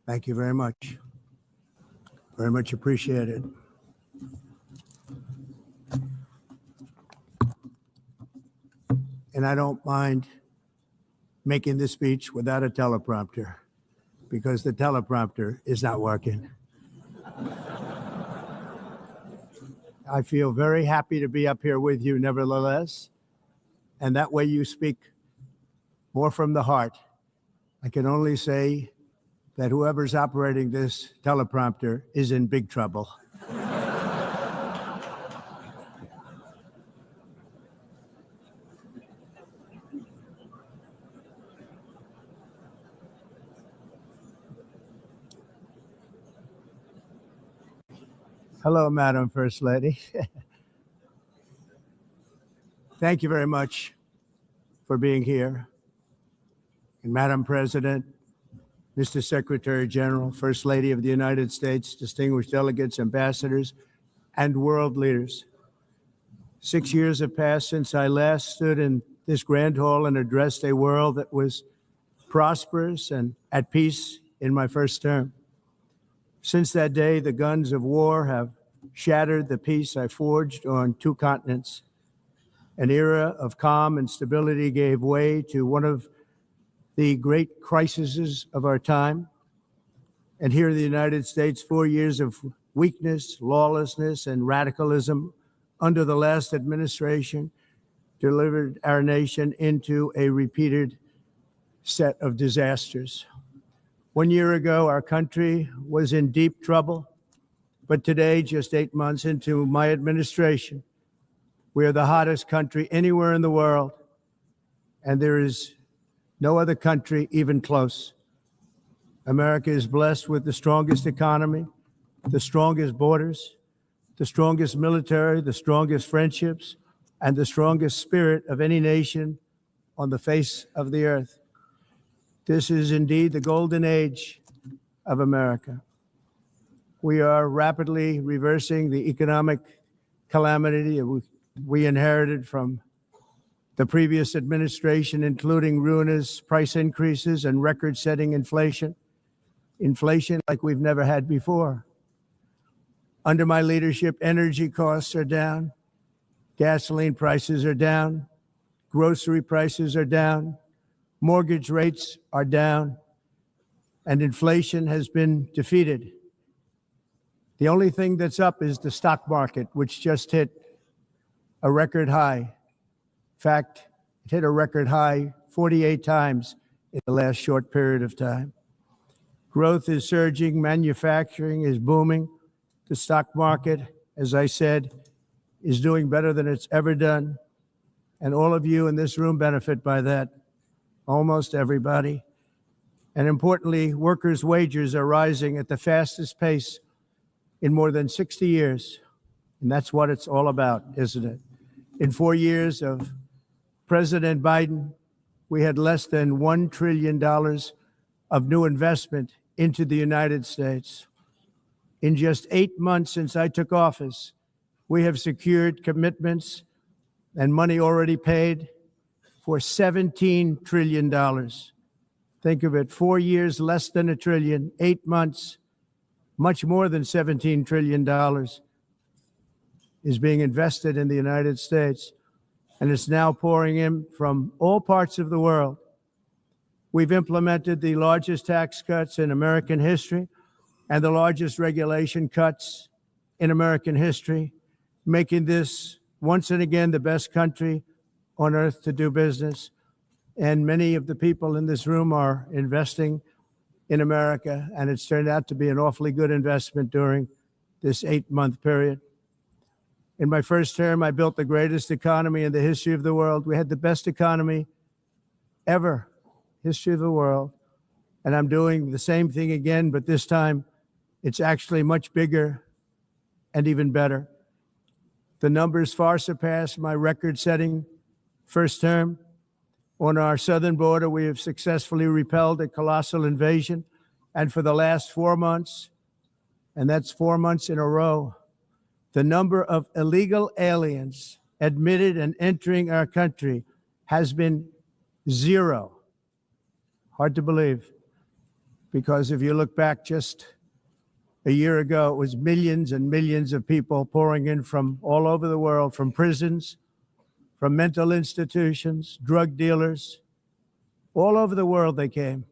Thank you very much. Very much appreciated. And I don't mind making this speech without a teleprompter, because the teleprompter is not working. I feel very happy to be up here with you nevertheless, and that way you speak more from the heart. I can only say that whoever's operating this teleprompter is in big trouble. Hello, Madam First Lady. Thank you very much for being here. And Madam President, Mr. Secretary General, First Lady of the United States, distinguished delegates, ambassadors, and world leaders. 6 years have passed since I last stood in this grand hall and addressed a world that was prosperous and at peace in my first term. Since that day, the guns of war have shattered the peace I forged on 2 continents. An era of calm and stability gave way to one of the great crises of our time. And here in the United States, 4 years of weakness, lawlessness, and radicalism under the last administration delivered our nation into a repeated set of disasters. 1 year ago, our country was in deep trouble, but today, just 8 months into my administration, we are the hottest country anywhere in the world, and there is no other country even close. America is blessed with the strongest economy, the strongest borders, the strongest military, the strongest friendships, and the strongest spirit of any nation on the face of the earth. This is indeed the golden age of America. We are rapidly reversing the economic calamity we inherited from the previous administration, including ruinous price increases and record-setting inflation like we've never had before. Under my leadership, energy costs are down, gasoline prices are down, grocery prices are down, mortgage rates are down, and inflation has been defeated. The only thing that's up is the stock market, which just hit a record high. In fact, it hit a record high 48 times in the last short period of time. Growth is surging, manufacturing is booming. The stock market, as I said, is doing better than it's ever done. And all of you in this room benefit by that, almost everybody. And importantly, workers' wages are rising at the fastest pace in more than 60 years. And that's what it's all about, isn't it? In 4 years of President Biden, we had less than $1 trillion of new investment into the United States. In just 8 months since I took office, we have secured commitments and money already paid for $17 trillion. Think of it, 4 years, less than $1 trillion, 8 months, much more than $17 trillion is being invested in the United States. And it's now pouring in from all parts of the world. We've implemented the largest tax cuts in American history and the largest regulation cuts in American history, making this once and again the best country on earth to do business. And many of the people in this room are investing in America, and it's turned out to be an awfully good investment during this 8-month period. In my first term, I built the greatest economy in the history of the world. We had the best economy ever, history of the world. And I'm doing the same thing again, but this time it's actually much bigger and even better. The numbers far surpass my record-setting first term. On our southern border, we have successfully repelled a colossal invasion. And for the last 4 months, and that's 4 months in a row, the number of illegal aliens admitted and entering our country has been 0. Hard to believe, Because if you look back just a year ago, it was millions and millions of people pouring in from all over the world, from prisons, from mental institutions, drug dealers. All over the world they came.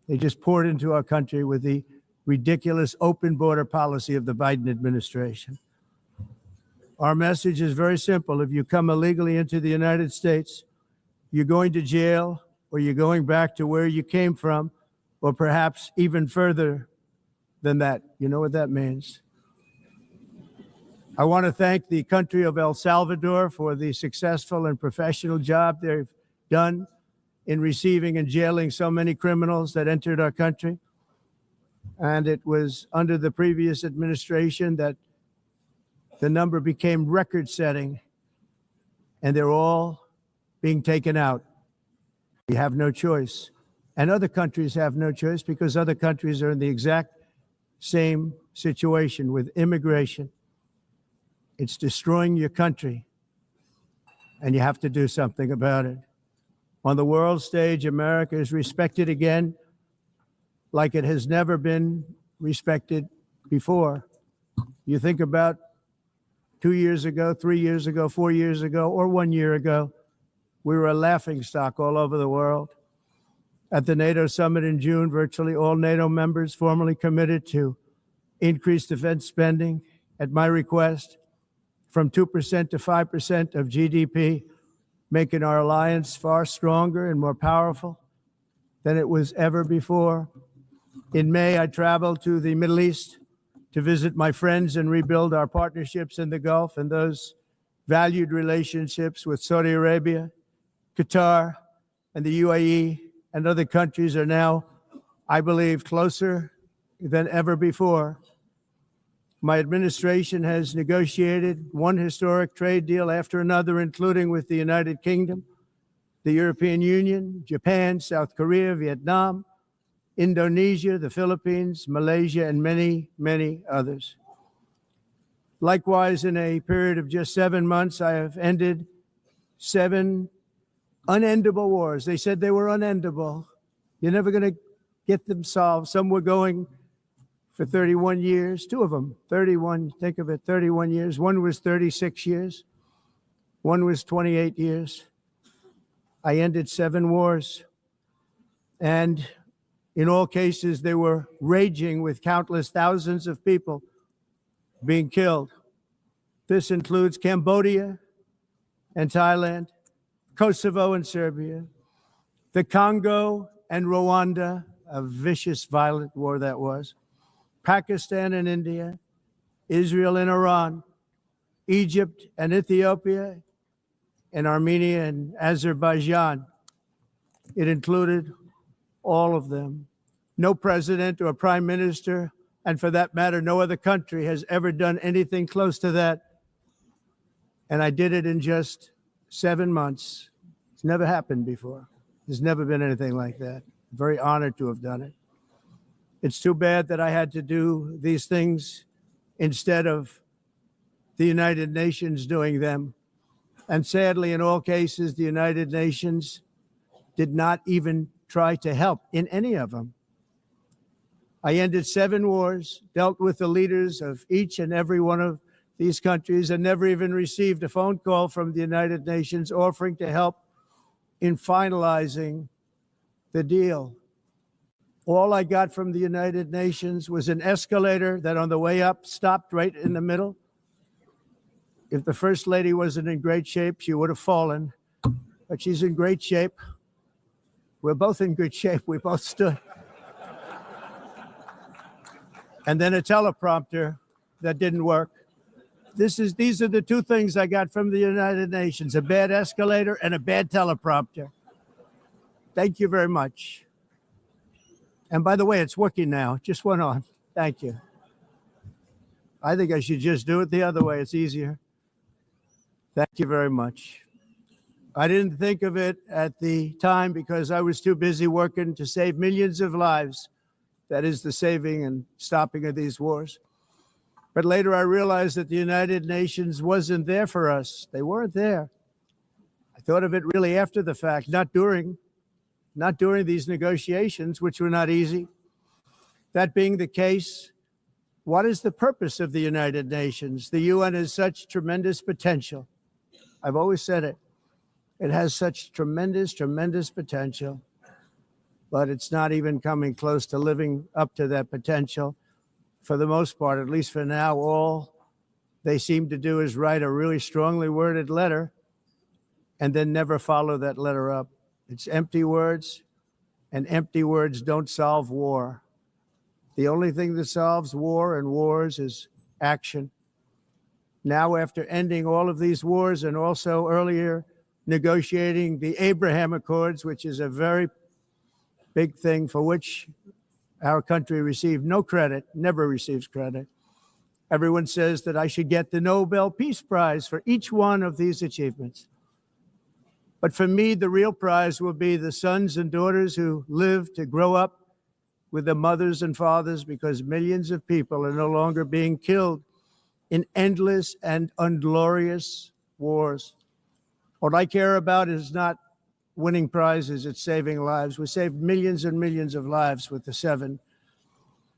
They just poured into our country with the ridiculous open border policy of the Biden administration. Our message is very simple. If you come illegally into the United States, you're going to jail, or you're going back to where you came from, or perhaps even further than that. You know what that means. I want to thank the country of El Salvador for the successful and professional job they've done in receiving and jailing so many criminals that entered our country. And it was under the previous administration that the number became record-setting, and they're all being taken out. We have no choice. And other countries have no choice, because other countries are in the exact same situation with immigration. It's destroying your country, and you have to do something about it. On the world stage, America is respected again like it has never been respected before. You think about 2 years ago, 3 years ago, 4 years ago, or 1 year ago, we were a laughingstock all over the world. At the NATO summit in June, virtually all NATO members formally committed to increase defense spending at my request from 2% to 5% of GDP, making our alliance far stronger and more powerful than it was ever before. In May, I traveled to the Middle East to visit my friends and rebuild our partnerships in the Gulf, and those valued relationships with Saudi Arabia, Qatar, and the UAE and other countries are now, I believe, closer than ever before. My administration has negotiated one historic trade deal after another, including with the United Kingdom, the European Union, Japan, South Korea, Vietnam, Indonesia, the Philippines, Malaysia, and many, many others. Likewise, in a period of just 7 months, I have ended 7 unendable wars. They said they were unendable. You're never going to get them solved. Some were going for 31 years, 2 of them, 31, think of it, 31 years. One was 36 years. One was 28 years. I ended 7 wars. And in all cases, they were raging with countless thousands of people being killed. This includes Cambodia and Thailand, Kosovo and Serbia, the Congo and Rwanda, a vicious, violent war that was, Pakistan and India, Israel and Iran, Egypt and Ethiopia, and Armenia and Azerbaijan. It included all of them. No president or prime minister, and for that matter, no other country has ever done anything close to that. And I did it in just 7 months. It's never happened before. There's never been anything like that. I'm very honored to have done it. It's too bad that I had to do these things instead of the United Nations doing them. And sadly, in all cases, the United Nations did not even try to help in any of them. I ended 7 wars, dealt with the leaders of each and every one of these countries, and never even received a phone call from the United Nations offering to help in finalizing the deal. All I got from the United Nations was an escalator that on the way up stopped right in the middle. If the First Lady wasn't in great shape, she would have fallen, but she's in great shape. We're both in good shape. We both stood. And then a teleprompter that didn't work. These are the 2 things I got from the United Nations, a bad escalator and a bad teleprompter. Thank you very much. And by the way, it's working now. It just went on. Thank you. I think I should just do it the other way. It's easier. Thank you very much. I didn't think of it at the time because I was too busy working to save millions of lives. That is the saving and stopping of these wars. But later I realized that the United Nations wasn't there for us. They weren't there. I thought of it really after the fact, not during these negotiations, which were not easy. That being the case, what is the purpose of the United Nations? The UN has such tremendous potential. I've always said it. It has such tremendous, tremendous potential, but it's not even coming close to living up to that potential. For the most part, at least for now, all they seem to do is write a really strongly worded letter and then never follow that letter up. It's empty words, and empty words don't solve war. The only thing that solves war and wars is action. Now, after ending all of these wars and also earlier negotiating the Abraham Accords, which is a very big thing for which our country received no credit, never receives credit. Everyone says that I should get the Nobel Peace Prize for each one of these achievements. But for me, the real prize will be the sons and daughters who live to grow up with the mothers and fathers, because millions of people are no longer being killed in endless and unglorious wars. What I care about is not winning prizes, it's saving lives. We saved millions and millions of lives with the 7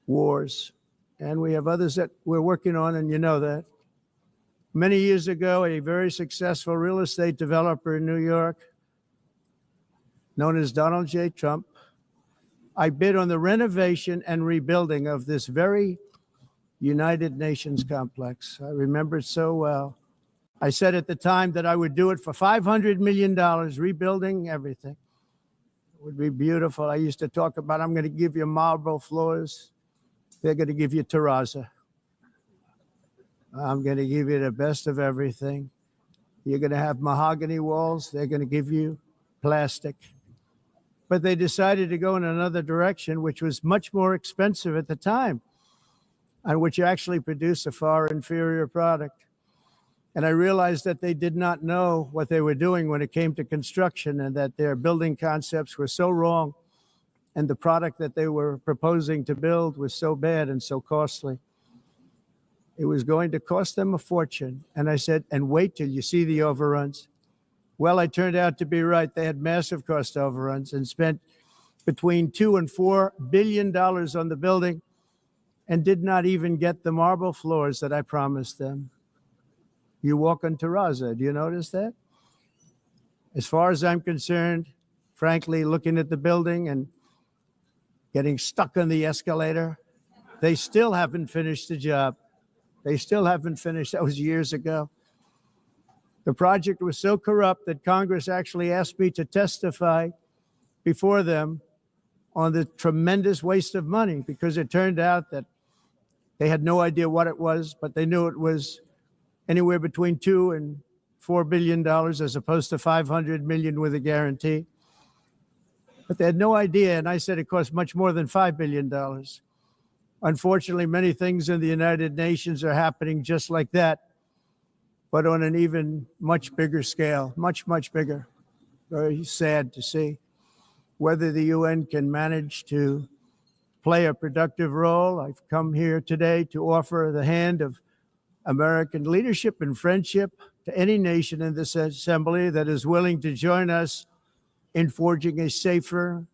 wars. And we have others that we're working on, and you know that. Many years ago, a very successful real estate developer in New York, known as Donald J. Trump, I bid on the renovation and rebuilding of this very United Nations complex. I remember it so well. I said at the time that I would do it for $500 million, rebuilding everything. It would be beautiful. I used to talk about, I'm going to give you marble floors. They're going to give you terrazzo. I'm going to give you the best of everything. You're going to have mahogany walls. They're going to give you plastic. But they decided to go in another direction, which was much more expensive at the time, and which actually produced a far inferior product. And I realized that they did not know what they were doing when it came to construction, and that their building concepts were so wrong, and the product that they were proposing to build was so bad and so costly. It was going to cost them a fortune. And I said, and wait till you see the overruns. Well, I turned out to be right. They had massive cost overruns and spent between $2 and $4 billion on the building and did not even get the marble floors that I promised them. You walk on terrazzo. Do you notice that? As far as I'm concerned, frankly, looking at the building and getting stuck on the escalator, they still haven't finished the job. They still haven't finished. That was years ago. The project was so corrupt that Congress actually asked me to testify before them on the tremendous waste of money, because it turned out that they had no idea what it was, but they knew it was anywhere between $2 and $4 billion as opposed to $500 million with a guarantee. But they had no idea, and I said it cost much more than $5 billion. Unfortunately, many things in the United Nations are happening just like that, but on an even much bigger scale, much, much bigger. Very sad to see. Whether the UN can manage to play a productive role, I've come here today to offer the hand of American leadership and friendship to any nation in this assembly that is willing to join us in forging a safer,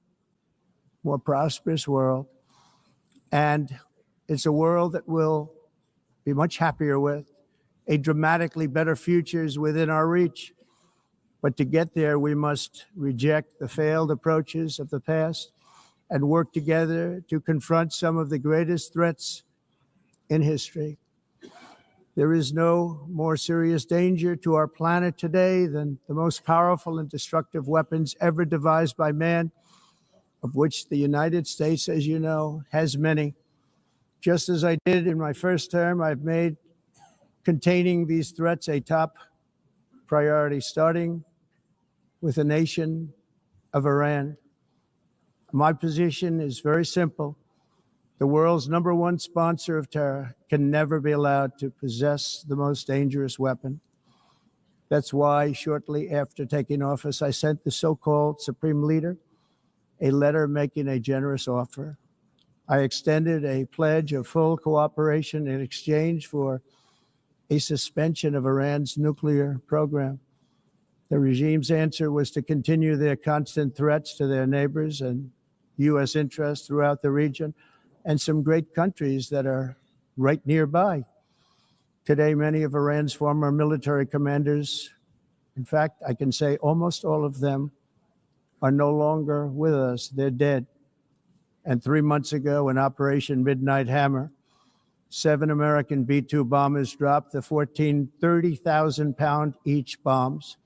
more prosperous world. And it's a world that we'll be much happier with. A dramatically better future is within our reach. But to get there, we must reject the failed approaches of the past and work together to confront some of the greatest threats in history. There is no more serious danger to our planet today than the most powerful and destructive weapons ever devised by man, of which the United States, as you know, has many. Just as I did in my first term, I've made containing these threats a top priority, starting with the nation of Iran. My position is very simple. The world's #1 sponsor of terror can never be allowed to possess the most dangerous weapon. That's why shortly after taking office, I sent the so-called Supreme Leader a letter making a generous offer. I extended a pledge of full cooperation in exchange for a suspension of Iran's nuclear program. The regime's answer was to continue their constant threats to their neighbors and U.S. interests throughout the region, and some great countries that are right nearby. Today, many of Iran's former military commanders, in fact, I can say almost all of them, are no longer with us. They're dead. And 3 months ago, in Operation Midnight Hammer, 7 American B-2 bombers dropped the 14 30,000-pound each bombs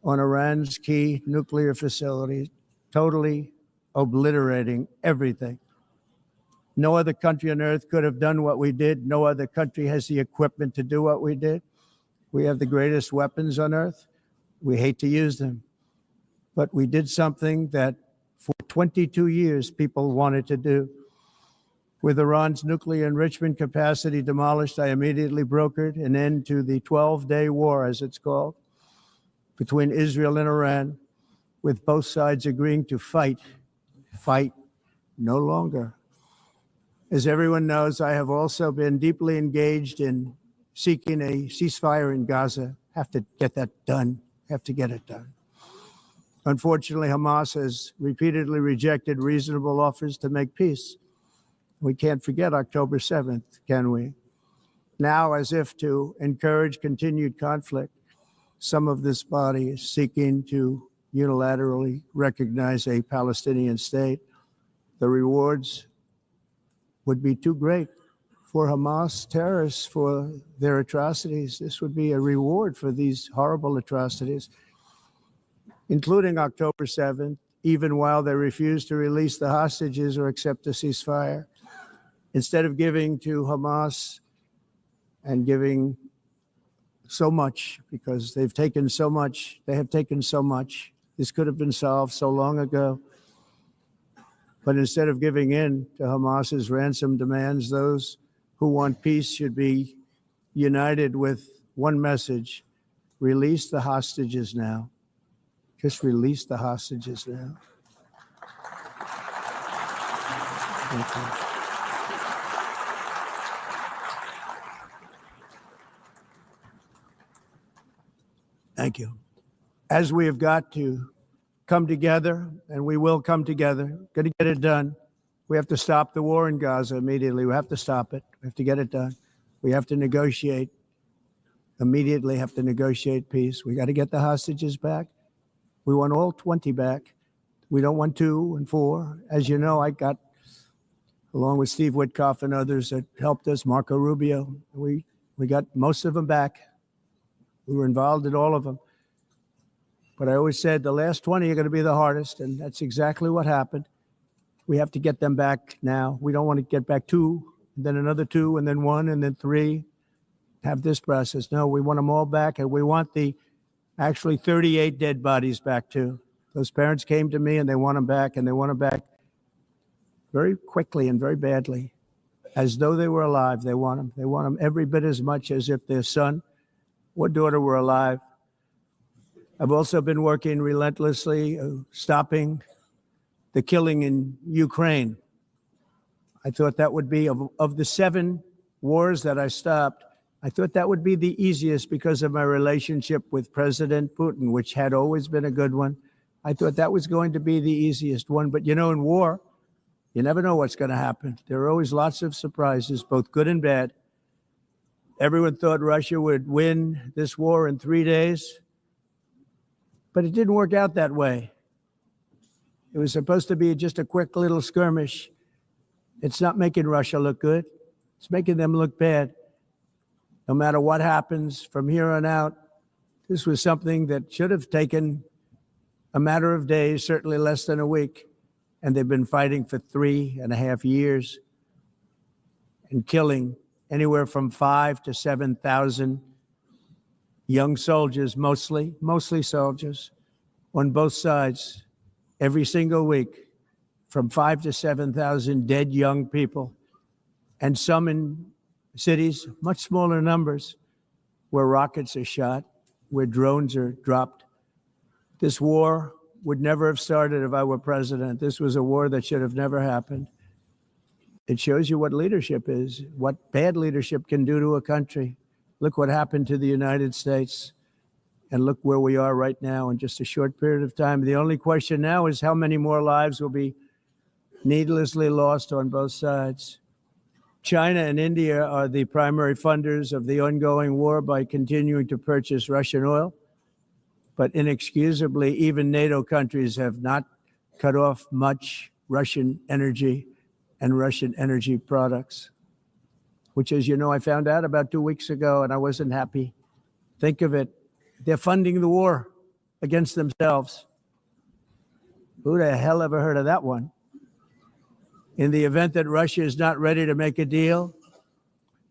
on Iran's key nuclear facilities, totally obliterating everything. No other country on earth could have done what we did. No other country has the equipment to do what we did. We have the greatest weapons on earth. We hate to use them. But we did something that for 22 years people wanted to do. With Iran's nuclear enrichment capacity demolished, I immediately brokered an end to the 12-day war, as it's called, between Israel and Iran, with both sides agreeing to fight no longer. As everyone knows, I have also been deeply engaged in seeking a ceasefire in Gaza. Have to get that done. Have to get it done. Unfortunately, Hamas has repeatedly rejected reasonable offers to make peace. We can't forget October 7th, can we? Now, as if to encourage continued conflict, some of this body is seeking to unilaterally recognize a Palestinian state. The rewards would be too great for Hamas terrorists for their atrocities. This would be a reward for these horrible atrocities, including October 7th, even while they refuse to release the hostages or accept a ceasefire. Instead of giving to Hamas and giving so much, because they've taken so much, they have taken so much. This could have been solved so long ago. But instead of giving in to Hamas's ransom demands, those who want peace should be united with one message: release the hostages now. Just release the hostages now. Thank you. Thank you. As we have got to come together, and we will come together, got to get it done. We have to stop the war in Gaza immediately. We have to stop it. We have to get it done. We have to negotiate, immediately have to negotiate peace. We got to get the hostages back. We want all 20 back. We don't want 2 and 4. As you know, I got, along with Steve Witkoff and others that helped us, Marco Rubio, we got most of them back. We were involved in all of them. But I always said the last 20 are going to be the hardest, and that's exactly what happened. We have to get them back now. We don't want to get back 2, and then another 2, and then 1, and then 3. Have this process. No, we want them all back, and we want the actually 38 dead bodies back too. Those parents came to me, and they want them back, and they want them back very quickly and very badly, as though they were alive. They want them. They want them every bit as much as if their son or daughter were alive. I've also been working relentlessly, stopping the killing in Ukraine. I thought that would be, of the 7 wars that I stopped, I thought that would be the easiest because of my relationship with President Putin, which had always been a good one. I thought that was going to be the easiest one. But, you know, in war, you never know what's going to happen. There are always lots of surprises, both good and bad. Everyone thought Russia would win this war in 3 days. But it didn't work out that way. It was supposed to be just a quick little skirmish. It's not making Russia look good. It's making them look bad. No matter what happens from here on out, this was something that should have taken a matter of days, certainly less than a week. And they've been fighting for 3.5 years and killing anywhere from 5,000 to 7,000 young soldiers, mostly soldiers, on both sides, every single week, from 5,000 to 7,000 dead young people, and some in cities, much smaller numbers, where rockets are shot, where drones are dropped. This war would never have started if I were president. This was a war that should have never happened. It shows you what leadership is, what bad leadership can do to a country. Look what happened to the United States, and look where we are right now in just a short period of time. The only question now is how many more lives will be needlessly lost on both sides. China and India are the primary funders of the ongoing war by continuing to purchase Russian oil. But inexcusably, even NATO countries have not cut off much Russian energy and Russian energy products, which, as you know, I found out about 2 weeks ago, and I wasn't happy. Think of it. They're funding the war against themselves. Who the hell ever heard of that one? In the event that Russia is not ready to make a deal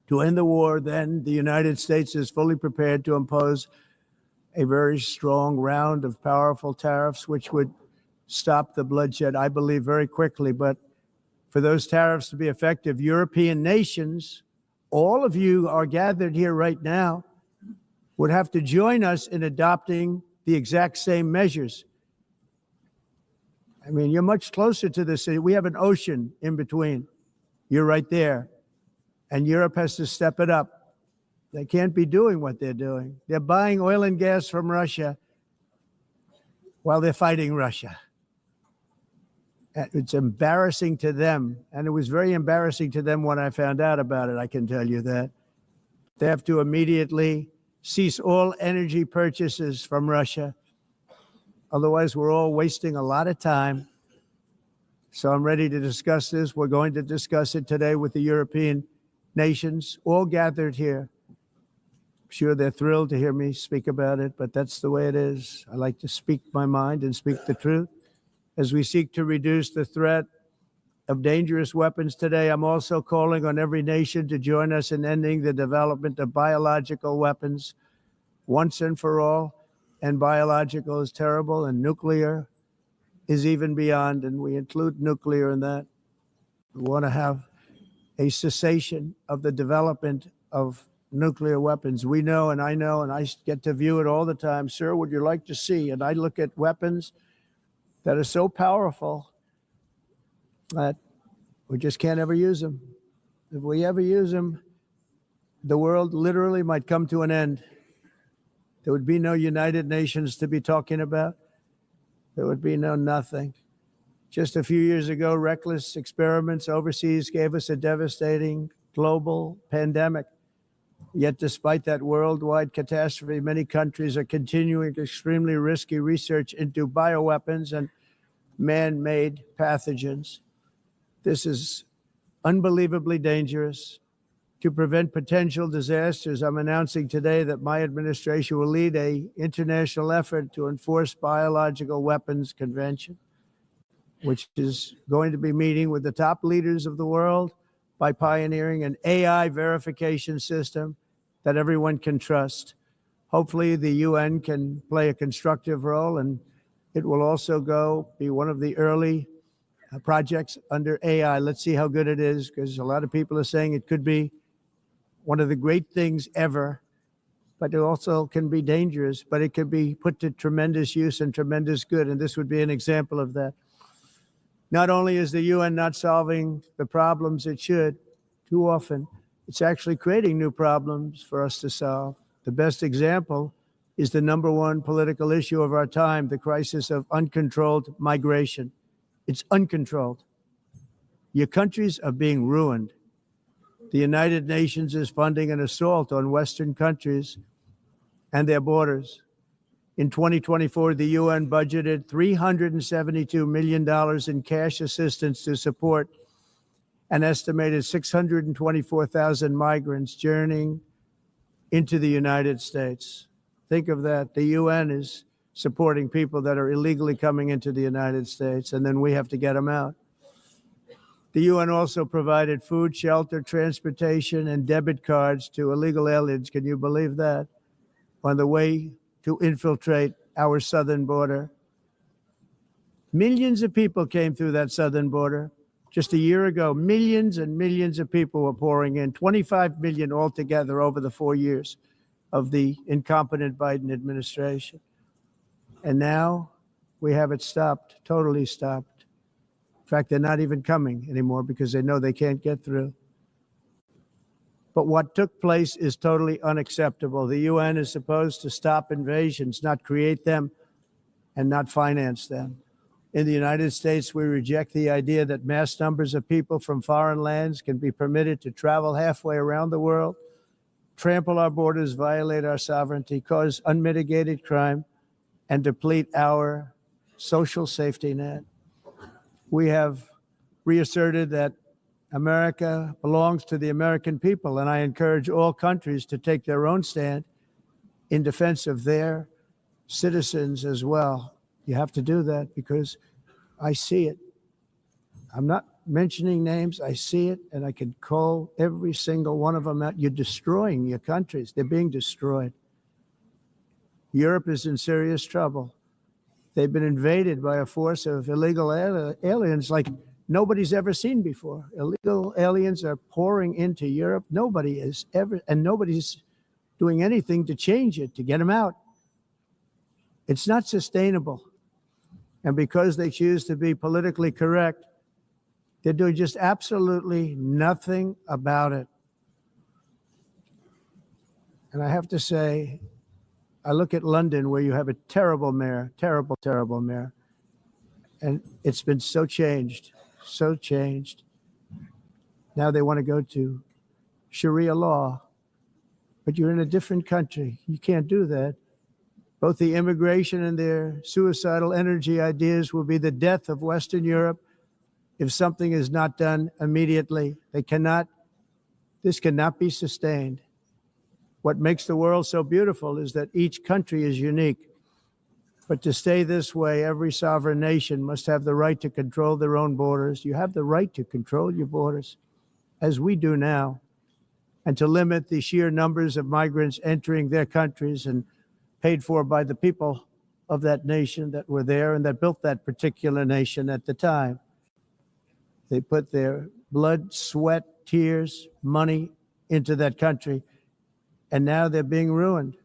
to end the war, then the United States is fully prepared to impose a very strong round of powerful tariffs, which would stop the bloodshed, I believe, very quickly. But for those tariffs to be effective, European nations, all of you are gathered here right now, would have to join us in adopting the exact same measures. I mean, you're much closer to this. We have an ocean in between. You're right there. And Europe has to step it up. They can't be doing what they're doing. They're buying oil and gas from Russia while they're fighting Russia. It's embarrassing to them. And it was very embarrassing to them when I found out about it, I can tell you that. They have to immediately cease all energy purchases from Russia. Otherwise, we're all wasting a lot of time. So I'm ready to discuss this. We're going to discuss it today with the European nations, all gathered here. I'm sure they're thrilled to hear me speak about it, but that's the way it is. I like to speak my mind and speak the truth. As we seek to reduce the threat of dangerous weapons today, I'm also calling on every nation to join us in ending the development of biological weapons once and for all. And biological is terrible, and nuclear is even beyond, and we include nuclear in that. We want to have a cessation of the development of nuclear weapons. We know, and I get to view it all the time. Sir, would you like to see? And I look at weapons that are so powerful that we just can't ever use them. If we ever use them, the world literally might come to an end. There would be no United Nations to be talking about. There would be no nothing. Just a few years ago, reckless experiments overseas gave us a devastating global pandemic. Yet despite that worldwide catastrophe, many countries are continuing extremely risky research into bioweapons and man-made pathogens. This is unbelievably dangerous. To prevent potential disasters, I'm announcing today that my administration will lead an international effort to enforce biological weapons convention, which is going to be meeting with the top leaders of the world by pioneering an AI verification system that everyone can trust. Hopefully the UN can play a constructive role, and it will also be one of the early projects under AI. Let's see how good it is, because a lot of people are saying it could be one of the great things ever, but it also can be dangerous, but it can be put to tremendous use and tremendous good, and this would be an example of that. Not only is the UN not solving the problems it should, too often, it's actually creating new problems for us to solve. The best example is the number one political issue of our time, the crisis of uncontrolled migration. It's uncontrolled. Your countries are being ruined. The United Nations is funding an assault on Western countries and their borders. In 2024, the UN budgeted $372 million in cash assistance to support an estimated 624,000 migrants journeying into the United States. Think of that. The UN is supporting people that are illegally coming into the United States, and then we have to get them out. The UN also provided food, shelter, transportation, and debit cards to illegal aliens. Can you believe that? On the way to infiltrate our southern border. Millions of people came through that southern border. Just a year ago, millions and millions of people were pouring in, 25 million altogether over the 4 years of the incompetent Biden administration. And now we have it stopped, totally stopped. In fact, they're not even coming anymore because they know they can't get through. But what took place is totally unacceptable. The UN is supposed to stop invasions, not create them and not finance them. In the United States, we reject the idea that mass numbers of people from foreign lands can be permitted to travel halfway around the world, trample our borders, violate our sovereignty, cause unmitigated crime, and deplete our social safety net. We have reasserted that America belongs to the American people, and I encourage all countries to take their own stand in defense of their citizens as well. You have to do that because I see it. I'm not mentioning names. I see it, and I can call every single one of them out. You're destroying your countries. They're being destroyed. Europe is in serious trouble. They've been invaded by a force of illegal aliens like nobody's ever seen before. Illegal aliens are pouring into Europe. Nobody is ever, and nobody's doing anything to change it, to get them out. It's not sustainable. And because they choose to be politically correct, they're doing just absolutely nothing about it. And I have to say, I look at London, where you have a terrible mayor, terrible, terrible mayor. And it's been so changed, so changed. Now they want to go to Sharia law, but you're in a different country. You can't do that. Both the immigration and their suicidal energy ideas will be the death of Western Europe if something is not done immediately. This cannot be sustained. What makes the world so beautiful is that each country is unique. But to stay this way, every sovereign nation must have the right to control their own borders. You have the right to control your borders, as we do now, and to limit the sheer numbers of migrants entering their countries and paid for by the people of that nation that were there and that built that particular nation at the time. They put their blood, sweat, tears, money into that country, and now they're being ruined.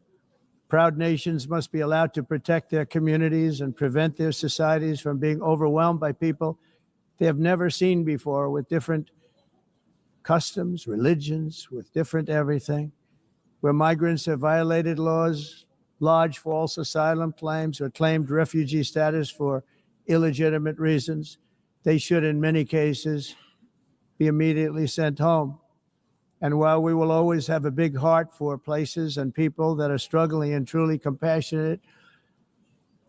Proud nations must be allowed to protect their communities and prevent their societies from being overwhelmed by people they have never seen before, with different customs, religions, with different everything. Where migrants have violated laws, lodged false asylum claims, or claimed refugee status for illegitimate reasons, they should, in many cases, be immediately sent home. And while we will always have a big heart for places and people that are struggling and truly compassionate,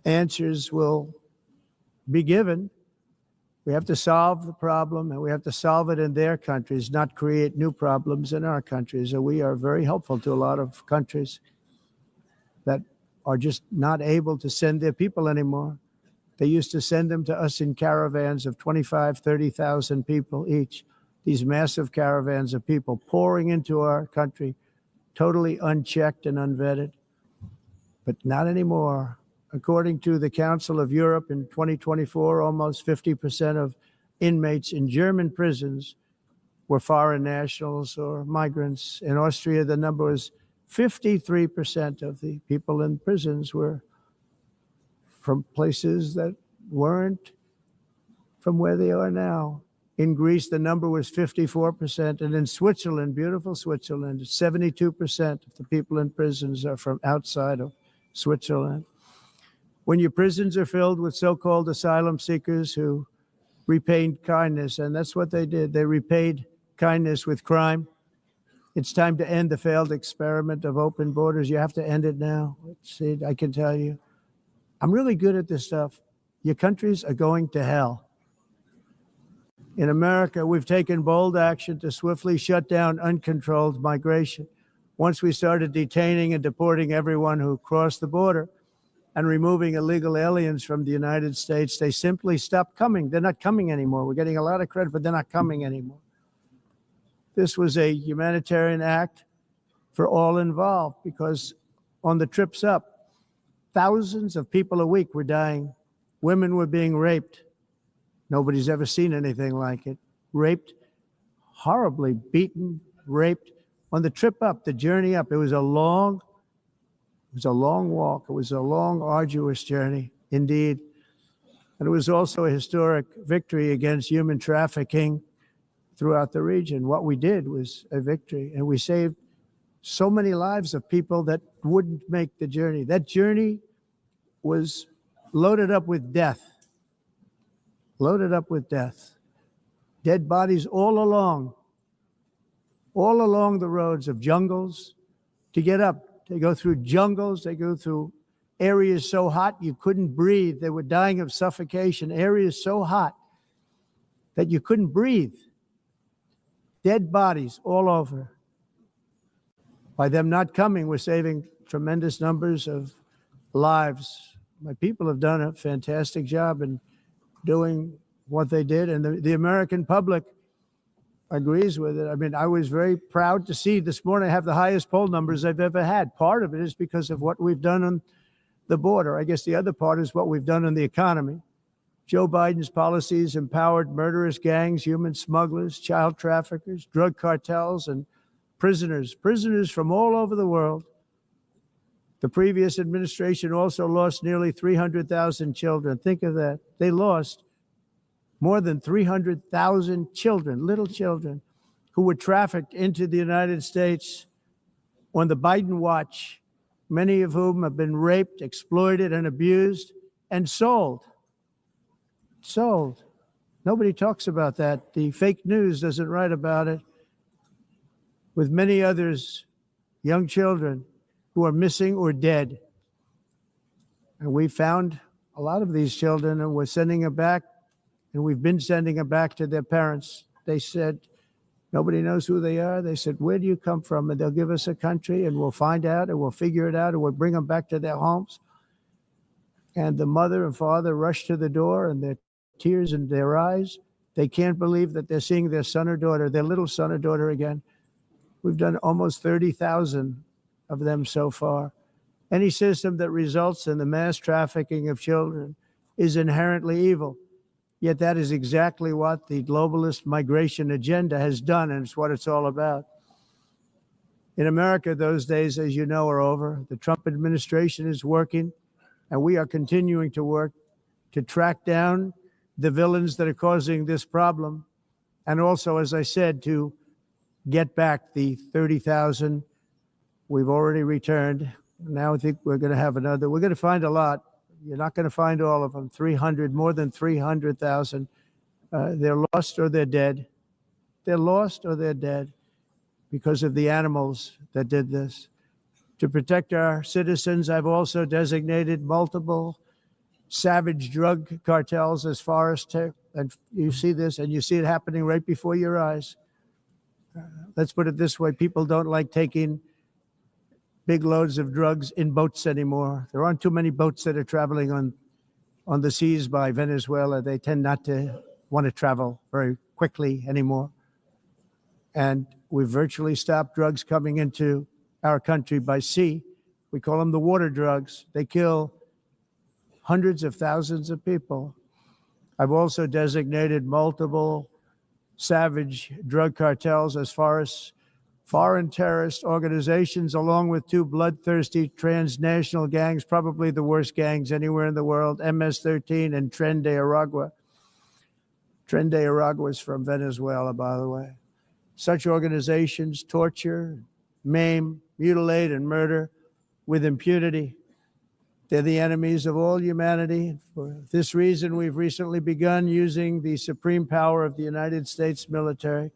answers will be given. We have to solve the problem, and we have to solve it in their countries, not create new problems in our countries. And we are very helpful to a lot of countries that are just not able to send their people anymore. They used to send them to us in caravans of 25, 30,000 people each. These massive caravans of people pouring into our country, totally unchecked and unvetted. But not anymore. According to the Council of Europe in 2024, almost 50% of inmates in German prisons were foreign nationals or migrants. In Austria, the number was 53% of the people in prisons were from places that weren't from where they are now. In Greece, the number was 54%. And in Switzerland, beautiful Switzerland, 72% of the people in prisons are from outside of Switzerland. When your prisons are filled with so-called asylum seekers who repaid kindness, and that's what they did, they repaid kindness with crime. It's time to end the failed experiment of open borders. You have to end it now. See, I can tell you, I'm really good at this stuff. Your countries are going to hell. In America, we've taken bold action to swiftly shut down uncontrolled migration. Once we started detaining and deporting everyone who crossed the border and removing illegal aliens from the United States, they simply stopped coming. They're not coming anymore. We're getting a lot of credit, but they're not coming anymore. This was a humanitarian act for all involved, because on the trips up, thousands of people a week were dying. Women were being raped. Nobody's ever seen anything like it. Raped, horribly beaten, raped. On the trip up, the journey up, it was a long walk. It was a long, arduous journey, indeed. And it was also a historic victory against human trafficking throughout the region. What we did was a victory, and we saved so many lives of people that wouldn't make the journey. That journey was loaded up with death. loaded up with death. Dead bodies all along the roads of jungles to get up. They go through jungles, they go through areas so hot you couldn't breathe. They were dying of suffocation, areas so hot that you couldn't breathe. Dead bodies all over. By them not coming, we're saving tremendous numbers of lives. My people have done a fantastic job in doing what they did, and the American public agrees with it. I mean, I was very proud to see this morning I have the highest poll numbers I've ever had. Part of it is because of what we've done on the border. I guess the other part is what we've done in the economy. Joe Biden's policies empowered murderous gangs, human smugglers, child traffickers, drug cartels, and prisoners from all over the world. The previous administration also lost nearly 300,000 children. Think of that. They lost more than 300,000 children, little children, who were trafficked into the United States on the Biden watch, many of whom have been raped, exploited, and abused, and sold. Sold. Nobody talks about that. The fake news doesn't write about it. With many others, young children who are missing or dead. And we found a lot of these children, and we're sending them back, and we've been sending them back to their parents. They said, nobody knows who they are. They said, where do you come from? And they'll give us a country, and we'll find out, and we'll figure it out, and we'll bring them back to their homes. And the mother and father rush to the door, and their tears in their eyes. They can't believe that they're seeing their son or daughter, their little son or daughter again. We've done almost 30,000 of them so far. Any system that results in the mass trafficking of children is inherently evil. Yet that is exactly what the globalist migration agenda has done, and it's what it's all about. In America, those days, as you know, are over. The Trump administration is working, and we are continuing to work to track down the villains that are causing this problem, and also, as I said, to get back the 30,000 we've already returned. Now I think we're going to have another. We're going to find a lot. You're not going to find all of them. 300, more than 300,000. They're lost or they're dead. They're lost or they're dead because of the animals that did this. To protect our citizens, I've also designated multiple savage drug cartels as far as and you see this, and you see it happening right before your eyes. Let's put it this way. People don't like taking big loads of drugs in boats anymore. There aren't too many boats that are traveling on the seas by Venezuela. They tend not to want to travel very quickly anymore. And we've virtually stopped drugs coming into our country by sea. We call them the water drugs. They kill hundreds of thousands of people. I've also designated multiple savage drug cartels as far as foreign terrorist organizations, along with two bloodthirsty transnational gangs, probably the worst gangs anywhere in the world, MS-13 and Tren de Aragua. Tren de Aragua is from Venezuela, by the way. Such organizations torture, maim, mutilate, and murder with impunity. They're the enemies of all humanity. For this reason, we've recently begun using the supreme power of the United States military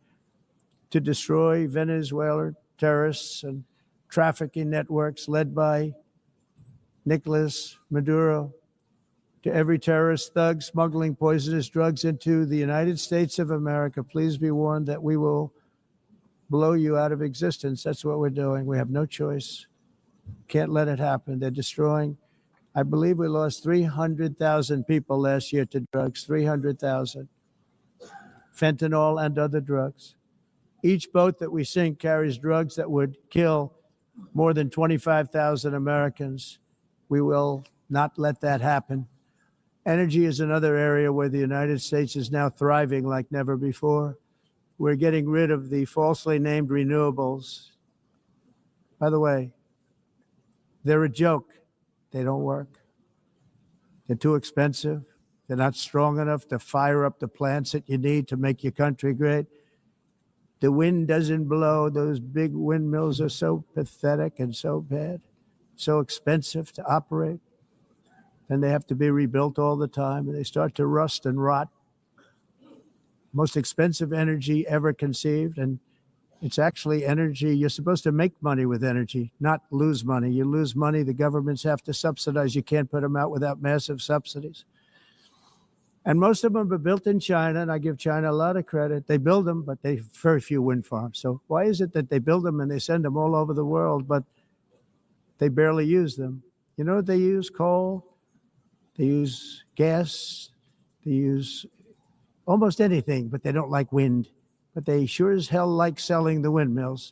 to destroy Venezuelan terrorists and trafficking networks led by Nicolas Maduro. To every terrorist thug smuggling poisonous drugs into the United States of America, please be warned that we will blow you out of existence. That's what we're doing. We have no choice. Can't let it happen. They're destroying. I believe we lost 300,000 people last year to drugs, 300,000. Fentanyl and other drugs. Each boat that we sink carries drugs that would kill more than 25,000 Americans. We will not let that happen. Energy is another area where the United States is now thriving like never before. We're getting rid of the falsely named renewables. By the way, they're a joke. They don't work. They're too expensive. They're not strong enough to fire up the plants that you need to make your country great. The wind doesn't blow. Those big windmills are so pathetic and so bad, so expensive to operate. And they have to be rebuilt all the time, and they start to rust and rot most expensive energy ever conceived. And it's actually energy. You're supposed to make money with energy, not lose money. You lose money, the governments have to subsidize. You can't put them out without massive subsidies. And most of them are built in China, and I give China a lot of credit. They build them, but they very few wind farms. So why is it that they build them and they send them all over the world, but they barely use them? You know what they use? Coal. They use gas. They use almost anything, but they don't like wind. But they sure as hell like selling the windmills.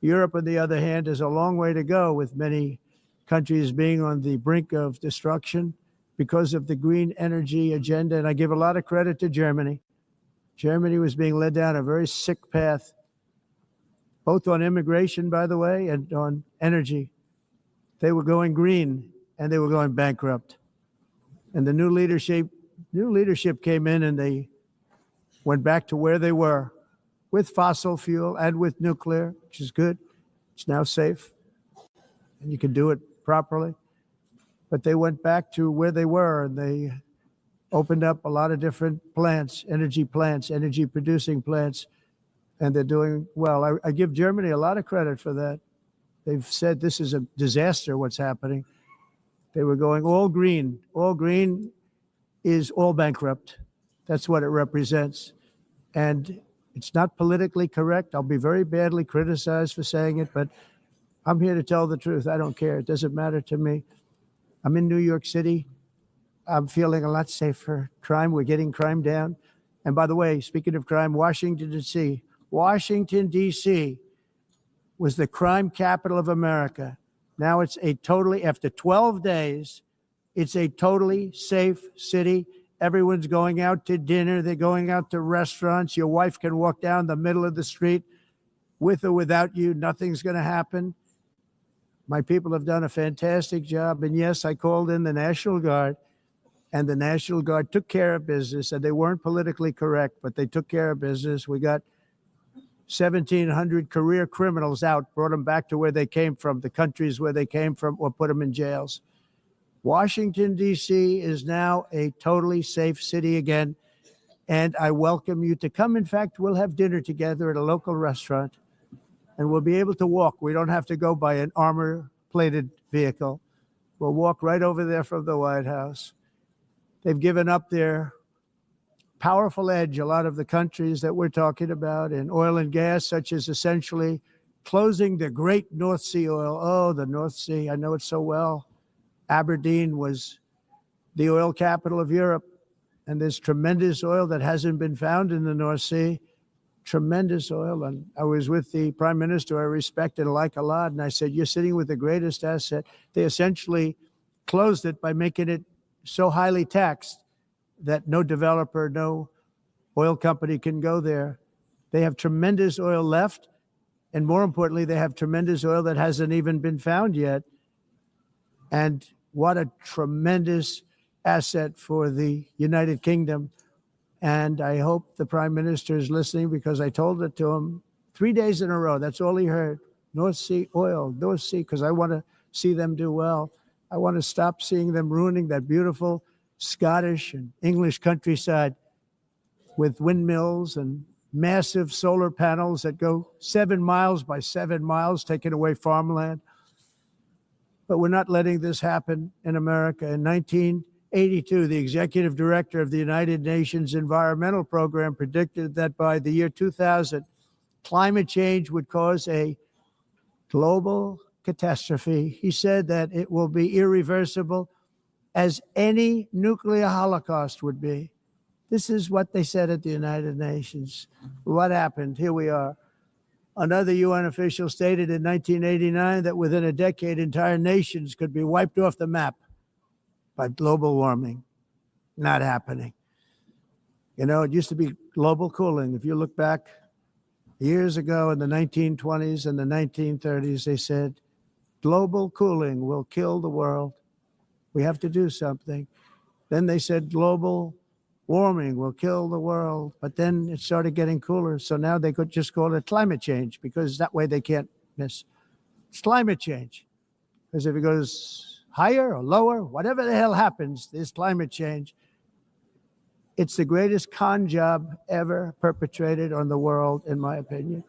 Europe, on the other hand, has a long way to go, with many countries being on the brink of destruction because of the green energy agenda. And I give a lot of credit to Germany. Germany was being led down a very sick path, both on immigration, by the way, and on energy. They were going green and they were going bankrupt. And the new leadership came in, and they went back to where they were with fossil fuel and with nuclear, which is good. It's now safe, and you can do it properly. But they went back to where they were, and they opened up a lot of different plants, energy producing plants, and they're doing well. I give Germany a lot of credit for that. They've said this is a disaster, what's happening. They were going all green. All green is all bankrupt. That's what it represents. And it's not politically correct. I'll be very badly criticized for saying it, but I'm here to tell the truth. I don't care. It doesn't matter to me. I'm in New York City. I'm feeling a lot safer. Crime, we're getting crime down. And by the way, speaking of crime, Washington, D.C. was the crime capital of America. Now it's after 12 days, it's a totally safe city. Everyone's going out to dinner. They're going out to restaurants. Your wife can walk down the middle of the street with or without you. Nothing's going to happen. My people have done a fantastic job. And yes, I called in the National Guard, and the National Guard took care of business, and they weren't politically correct, but they took care of business. We got 1,700 career criminals out, brought them back to where they came from, the countries where they came from, or put them in jails. Washington, D.C. is now a totally safe city again, and I welcome you to come. In fact, we'll have dinner together at a local restaurant, and we'll be able to walk. We don't have to go by an armor-plated vehicle. We'll walk right over there from the White House. They've given up their powerful edge, a lot of the countries that we're talking about in oil and gas, such as essentially closing the great North Sea oil. Oh, the North Sea, I know it so well. Aberdeen was the oil capital of Europe, and there's tremendous oil that hasn't been found in the North Sea, tremendous oil. And I was with the prime minister I respect and like a lot, and I said, you're sitting with the greatest asset. They essentially closed it by making it so highly taxed that no developer, no oil company can go there. They have tremendous oil left, and more importantly, they have tremendous oil that hasn't even been found yet. And what a tremendous asset for the United Kingdom. And I hope the Prime Minister is listening, because I told it to him 3 days in a row. That's all he heard. North Sea oil, North Sea, because I want to see them do well. I want to stop seeing them ruining that beautiful Scottish and English countryside with windmills and massive solar panels that go 7 miles by 7 miles, taking away farmland. But we're not letting this happen in America. In 1982, the executive director of the United Nations Environmental Program predicted that by the year 2000, climate change would cause a global catastrophe. He said that it will be irreversible, as any nuclear holocaust would be. This is what they said at the United Nations. What happened? Here we are. Another UN official stated in 1989 that within a decade, entire nations could be wiped off the map by global warming. Not happening. You know, it used to be global cooling. If you look back years ago in the 1920s and the 1930s, they said, global cooling will kill the world. We have to do something. Then they said global warming will kill the world, but then it started getting cooler. So now they could just call it climate change, because that way they can't miss. It's climate change. Because if it goes higher or lower, whatever the hell happens, there's climate change. It's the greatest con job ever perpetrated on the world, in my opinion.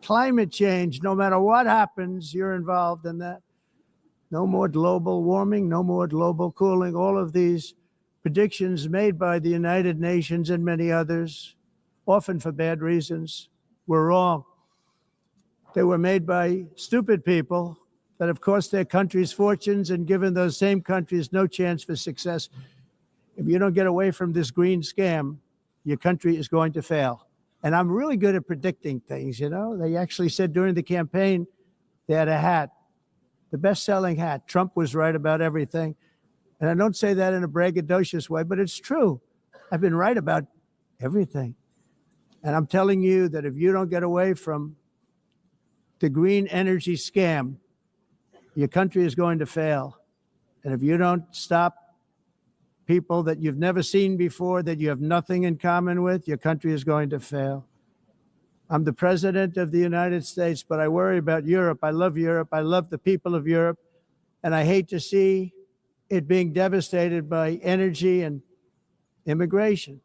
Climate change, no matter what happens, you're involved in that. No more global warming, no more global cooling. All of these predictions made by the United Nations and many others, often for bad reasons, were wrong. They were made by stupid people that have cost their countries fortunes and given those same countries no chance for success. If you don't get away from this green scam, your country is going to fail. And I'm really good at predicting things, you know. They actually said during the campaign, they had a hat, the best-selling hat. Trump was right about everything. And I don't say that in a braggadocious way, but it's true. I've been right about everything. And I'm telling you that if you don't get away from the green energy scam, your country is going to fail. And if you don't stop people that you've never seen before, that you have nothing in common with, your country is going to fail. I'm the president of the United States, but I worry about Europe. I love Europe. I love the people of Europe. And I hate to see it being devastated by energy and immigration.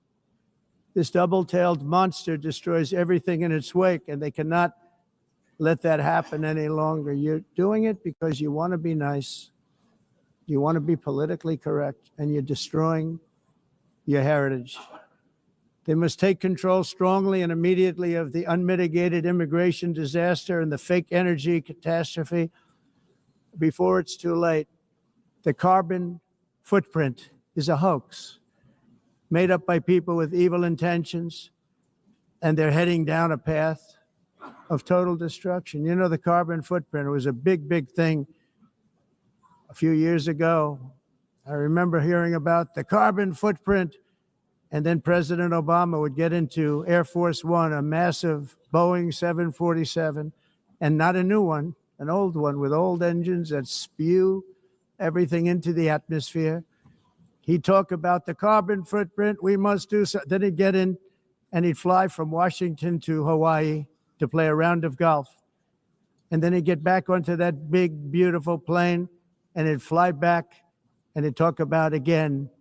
This double-tailed monster destroys everything in its wake, and they cannot let that happen any longer. You're doing it because you want to be nice. You want to be politically correct, and you're destroying your heritage. They must take control strongly and immediately of the unmitigated immigration disaster and the fake energy catastrophe before it's too late. The carbon footprint is a hoax made up by people with evil intentions, and they're heading down a path of total destruction. You know, the carbon footprint was a big, big thing a few years ago. I remember hearing about the carbon footprint, and then President Obama would get into Air Force One, a massive Boeing 747, and not a new one, an old one with old engines that spew everything into the atmosphere. He'd talk about the carbon footprint, we must do so. Then he'd get in and he'd fly from Washington to Hawaii to play a round of golf. And then he'd get back onto that big, beautiful plane and he'd fly back and he'd talk about, again,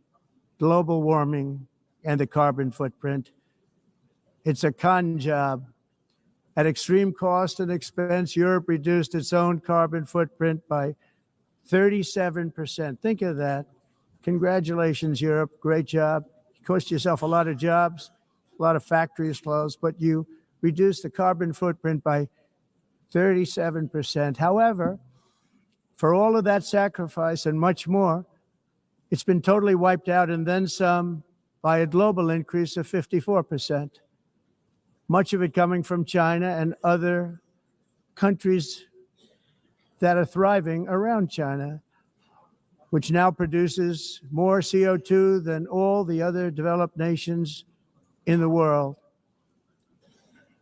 global warming and the carbon footprint. It's a con job. At extreme cost and expense, Europe reduced its own carbon footprint by 37%. Think of that. Congratulations, Europe. Great job. You cost yourself a lot of jobs, a lot of factories closed, but you reduced the carbon footprint by 37%. However, for all of that sacrifice and much more, it's been totally wiped out and then some by a global increase of 54%. Much of it coming from China and other countries that are thriving around China, which now produces more CO2 than all the other developed nations in the world.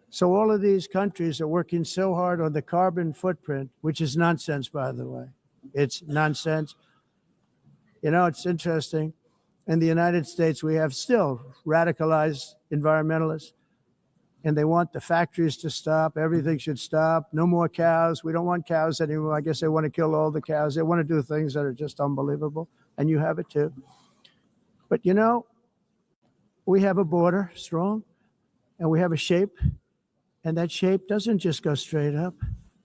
So all of these countries are working so hard on the carbon footprint, which is nonsense, by the way. It's nonsense. You know, it's interesting. In the United States, we have still radicalized environmentalists, and they want the factories to stop. Everything should stop. No more cows. We don't want cows anymore. I guess they want to kill all the cows. They want to do things that are just unbelievable, and you have it too. But you know, we have a border, strong, and we have a shape, and that shape doesn't just go straight up.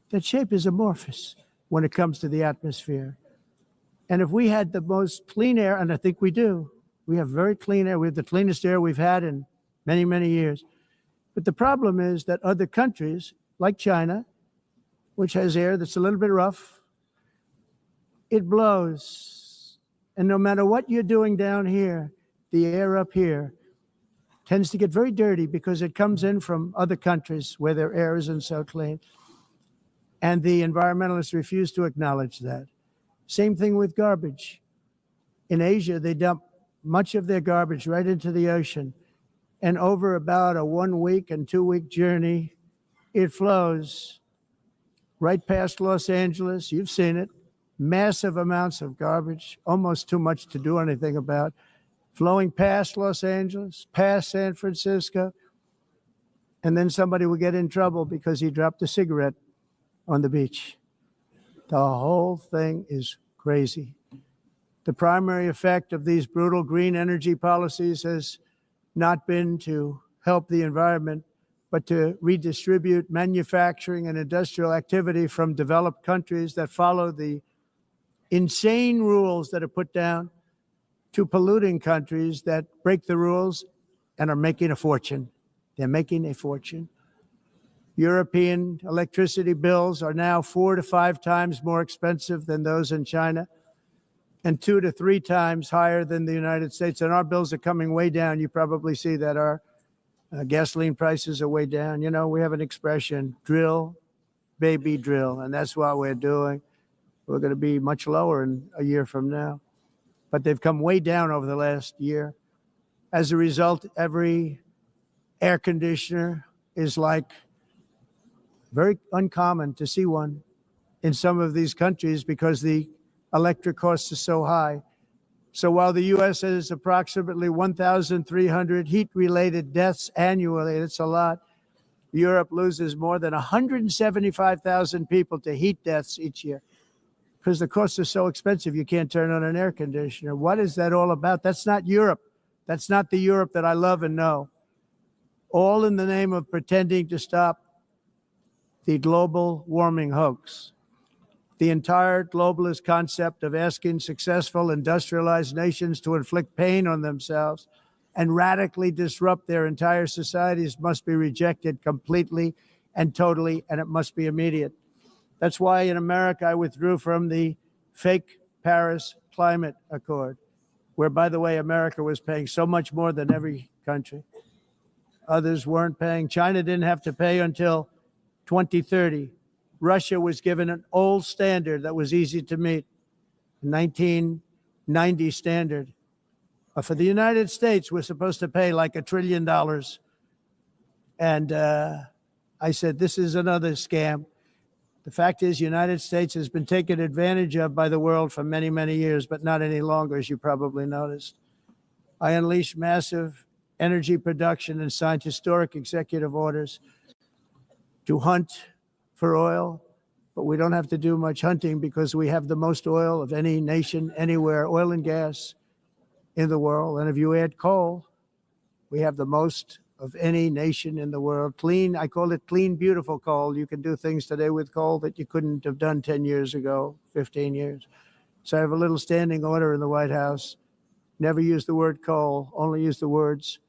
That shape is amorphous when it comes to the atmosphere. And if we had the most clean air, and I think we do, we have very clean air. We have the cleanest air we've had in many, many years. But the problem is that other countries, like China, which has air that's a little bit rough, it blows. And no matter what you're doing down here, the air up here tends to get very dirty because it comes in from other countries where their air isn't so clean. And the environmentalists refuse to acknowledge that. Same thing with garbage. In Asia, they dump much of their garbage right into the ocean. And over about a 1 week and 2 week journey, it flows right past Los Angeles. You've seen it. Massive amounts of garbage, almost too much to do anything about, flowing past Los Angeles, past San Francisco. And then somebody will get in trouble because he dropped a cigarette on the beach. The whole thing is crazy. The primary effect of these brutal green energy policies has not been to help the environment, but to redistribute manufacturing and industrial activity from developed countries that follow the insane rules that are put down to polluting countries that break the rules and are making a fortune. They're making a fortune. European electricity bills are now 4 to 5 times more expensive than those in China, and 2 to 3 times higher than the United States. And our bills are coming way down. You probably see that our gasoline prices are way down. You know, we have an expression, drill, baby, drill, and that's what we're doing. We're going to be much lower in a year from now. But they've come way down over the last year. As a result, every air conditioner is like very uncommon to see one in some of these countries because the electric costs are so high. So while the U.S. has approximately 1,300 heat-related deaths annually, that's a lot, Europe loses more than 175,000 people to heat deaths each year because the costs are so expensive you can't turn on an air conditioner. What is that all about? That's not Europe. That's not the Europe that I love and know. All in the name of pretending to stop the global warming hoax. The entire globalist concept of asking successful industrialized nations to inflict pain on themselves and radically disrupt their entire societies must be rejected completely and totally, and it must be immediate. That's why in America I withdrew from the fake Paris Climate Accord, where, by the way, America was paying so much more than every country. Others weren't paying. China didn't have to pay until 2030. Russia was given an old standard that was easy to meet, 1990 standard. For the United States, we're supposed to pay like $1 trillion. And I said, this is another scam. The fact is, the United States has been taken advantage of by the world for many, many years, but not any longer, as you probably noticed. I unleashed massive energy production and signed historic executive orders to hunt for oil, but we don't have to do much hunting because we have the most oil of any nation anywhere, oil and gas in the world. And if you add coal, we have the most of any nation in the world. Clean, I call it clean, beautiful coal. You can do things today with coal that you couldn't have done 10 years ago, 15 years. So I have a little standing order in the White House. Never use the word coal, only use the words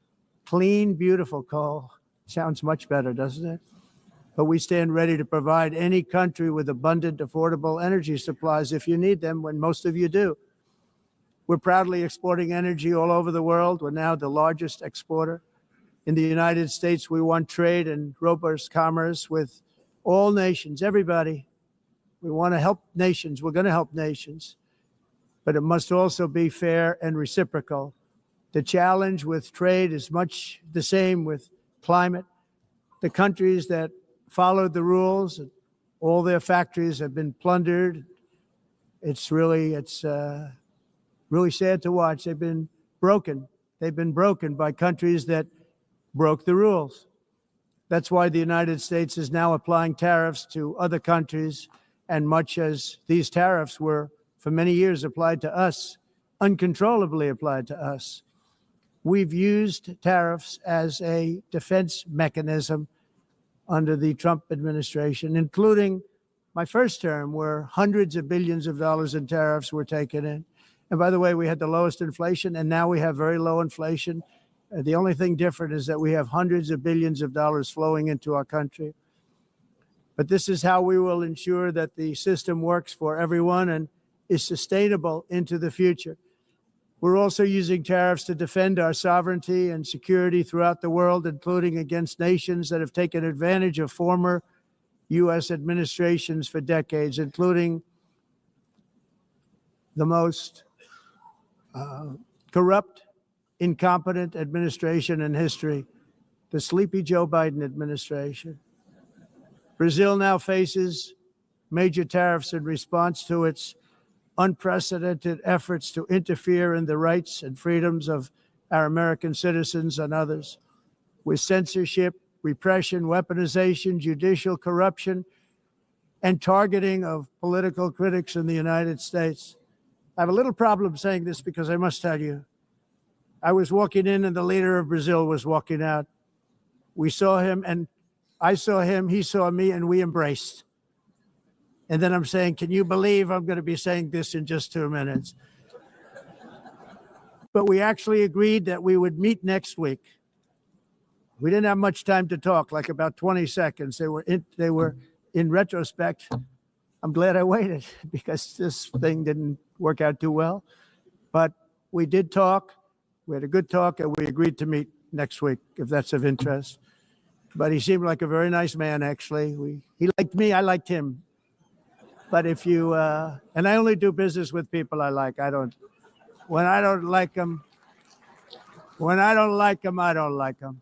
clean, beautiful coal. Sounds much better, doesn't it? But we stand ready to provide any country with abundant, affordable energy supplies if you need them, when most of you do. We're proudly exporting energy all over the world. We're now the largest exporter. In the United States, we want trade and robust commerce with all nations, everybody. We want to help nations. We're going to help nations. But it must also be fair and reciprocal. The challenge with trade is much the same with climate. The countries that followed the rules, all their factories have been plundered. It's really sad to watch. They've been broken. They've been broken by countries that broke the rules. That's why the United States is now applying tariffs to other countries, and much as these tariffs were for many years applied to us, uncontrollably applied to us. We've used tariffs as a defense mechanism under the Trump administration, including my first term, where hundreds of billions of dollars in tariffs were taken in. And by the way, we had the lowest inflation, and now we have very low inflation. The only thing different is that we have hundreds of billions of dollars flowing into our country. But this is how we will ensure that the system works for everyone and is sustainable into the future. We're also using tariffs to defend our sovereignty and security throughout the world, including against nations that have taken advantage of former U.S. administrations for decades, including the most corrupt, incompetent administration in history, the sleepy Joe Biden administration. Brazil now faces major tariffs in response to its unprecedented efforts to interfere in the rights and freedoms of our American citizens and others, with censorship, repression, weaponization, judicial corruption, and targeting of political critics in the United States. I have a little problem saying this because I must tell you, I was walking in and the leader of Brazil was walking out. We saw him and I saw him, he saw me, and we embraced. And then I'm saying, can you believe I'm going to be saying this in just 2 minutes? But we actually agreed that we would meet next week. We didn't have much time to talk, like about 20 seconds. They were in retrospect, I'm glad I waited because this thing didn't work out too well. But we did talk. We had a good talk, and we agreed to meet next week, if that's of interest. But he seemed like a very nice man, actually. He liked me, I liked him. But if you, and I only do business with people I like. When I don't like them, I don't like them.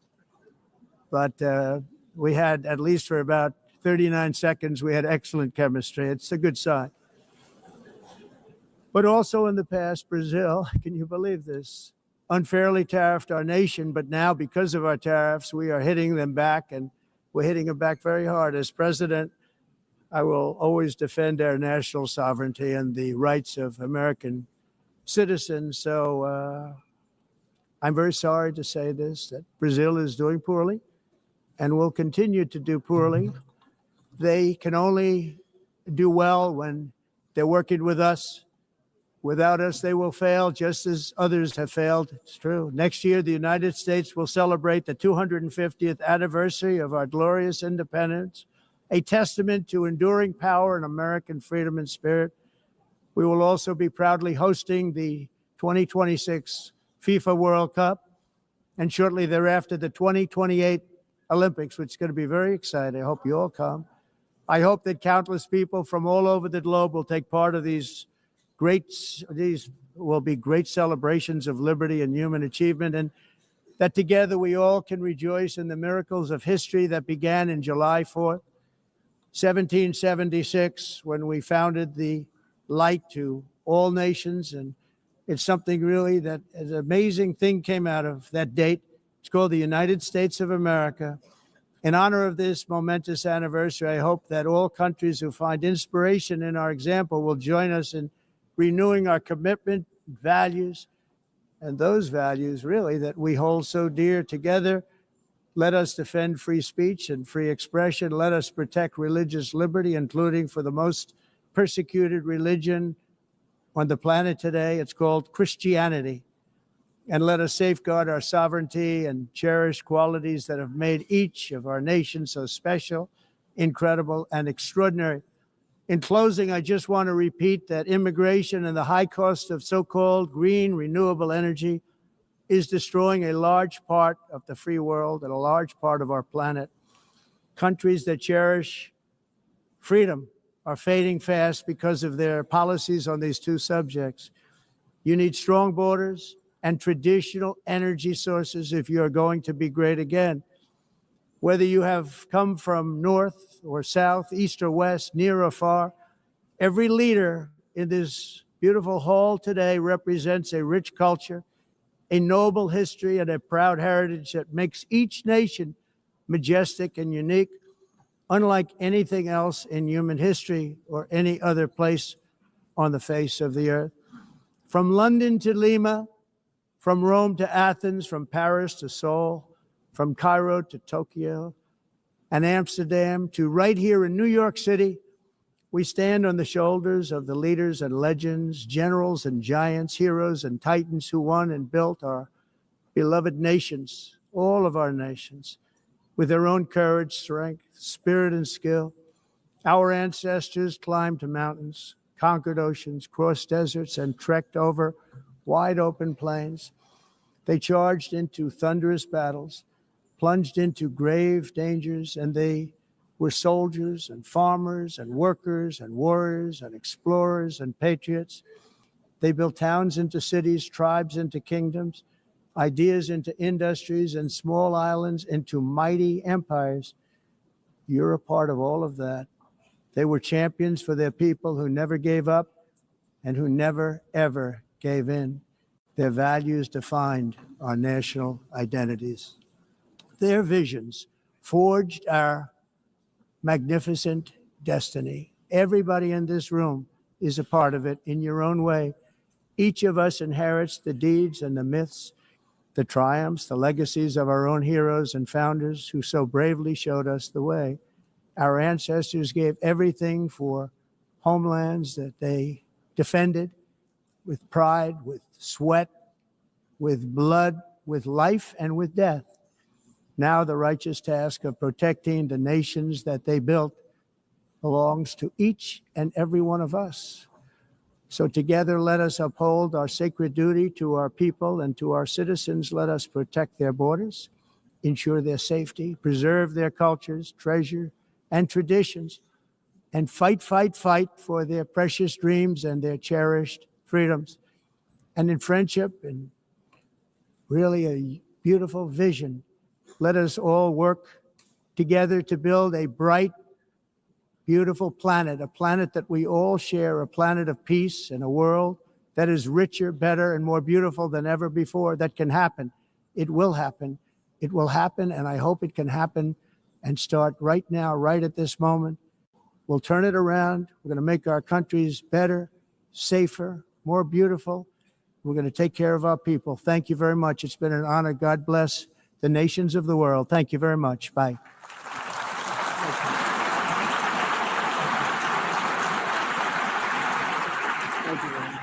But we had, at least for about 39 seconds, we had excellent chemistry. It's a good sign. But also in the past, Brazil, can you believe this, unfairly tariffed our nation, but now because of our tariffs, we are hitting them back, and we're hitting them back very hard. As president, I will always defend our national sovereignty and the rights of American citizens. So I'm very sorry to say this, that Brazil is doing poorly and will continue to do poorly. They can only do well when they're working with us. Without us, they will fail, just as others have failed. It's true. Next year, the United States will celebrate the 250th anniversary of our glorious independence, a testament to enduring power and American freedom and spirit. We will also be proudly hosting the 2026 FIFA World Cup, and shortly thereafter, the 2028 Olympics, which is going to be very exciting. I hope you all come. I hope that countless people from all over the globe will take part of these will be great celebrations of liberty and human achievement, and that together we all can rejoice in the miracles of history that began in July 4th, 1776, when we founded the light to all nations. And it's something really that an amazing thing came out of that date. It's called the United States of America. In honor of this momentous anniversary, I hope that all countries who find inspiration in our example will join us in renewing our commitment, values, and those values really that we hold so dear. Together, let us defend free speech and free expression. Let us protect religious liberty, including for the most persecuted religion on the planet today. It's called Christianity. And let us safeguard our sovereignty and cherish qualities that have made each of our nations so special, incredible, and extraordinary. In closing, I just want to repeat that immigration and the high cost of so-called green renewable energy is destroying a large part of the free world and a large part of our planet. Countries that cherish freedom are fading fast because of their policies on these two subjects. You need strong borders and traditional energy sources if you are going to be great again. Whether you have come from north or south, east or west, near or far, every leader in this beautiful hall today represents a rich culture, a noble history, and a proud heritage that makes each nation majestic and unique, unlike anything else in human history or any other place on the face of the earth. From London to Lima, from Rome to Athens, from Paris to Seoul, from Cairo to Tokyo and Amsterdam to right here in New York City, we stand on the shoulders of the leaders and legends, generals and giants, heroes and titans who won and built our beloved nations, all of our nations, with their own courage, strength, spirit, and skill. Our ancestors climbed mountains, conquered oceans, crossed deserts, and trekked over wide open plains. They charged into thunderous battles, plunged into grave dangers, and they were soldiers and farmers and workers and warriors and explorers and patriots. They built towns into cities, tribes into kingdoms, ideas into industries, and small islands into mighty empires. You're a part of all of that. They were champions for their people who never gave up and who never, ever gave in. Their values defined our national identities. Their visions forged our magnificent destiny. Everybody in this room is a part of it in your own way. Each of us inherits the deeds and the myths the triumphs, the legacies of our own heroes and founders who so bravely showed us the way. Our ancestors gave everything for homelands that they defended with pride, with sweat, with blood, with life, and with death. Now the righteous task of protecting the nations that they built belongs to each and every one of us. So together, let us uphold our sacred duty to our people and to our citizens. Let us protect their borders, ensure their safety, preserve their cultures, treasure, and traditions, and fight, fight, fight for their precious dreams and their cherished freedoms. And in friendship and really a beautiful vision, let us all work together to build a bright, beautiful planet, a planet that we all share, a planet of peace and a world that is richer, better, and more beautiful than ever before. That can happen. It will happen. It will happen, and I hope it can happen and start right now, right at this moment. We'll turn it around. We're going to make our countries better, safer, more beautiful. We're going to take care of our people. Thank you very much. It's been an honor. God bless the nations of the world. Thank you very much. Bye. Thank you very much.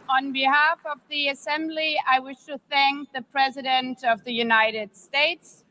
On behalf of the Assembly, I wish to thank the President of the United States,